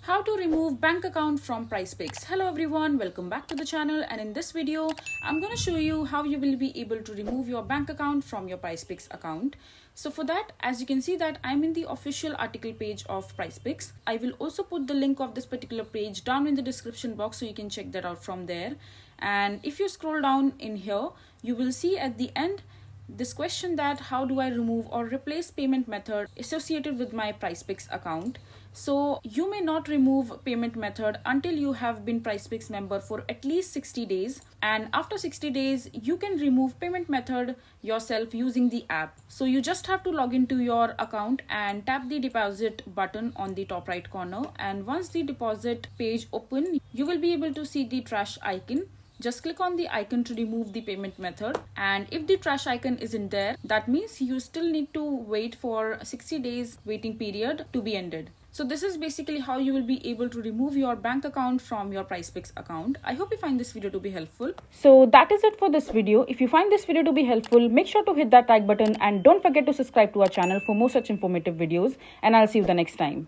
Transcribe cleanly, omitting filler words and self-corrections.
How to remove bank account from PrizePicks. Hello everyone, welcome back to the channel, and in this video I'm going to show you how you will be able to remove your bank account from your PrizePicks account. So for that, as you can see that I'm in the official article page of PrizePicks. I will also put the link of this particular page down in the description box so you can check that out from there. And if you scroll down in here, you will see at the end this question that how do I remove or replace payment method associated with my PrizePicks account. So you may not remove payment method until you have been PrizePicks member for at least 60 days, and after 60 days you can remove payment method yourself using the app. So you just have to log into your account and tap the deposit button on the top right corner, and once the deposit page open, you will be able to see the trash icon. Just click on the icon to remove the payment method, and if the trash icon isn't there, that means you still need to wait for 60 days waiting period to be ended. So this is basically how you will be able to remove your bank account from your PrizePicks account. I hope you find this video to be helpful. So that is it for this video. If you find this video to be helpful, make sure to hit that like button and don't forget to subscribe to our channel for more such informative videos, and I'll see you the next time.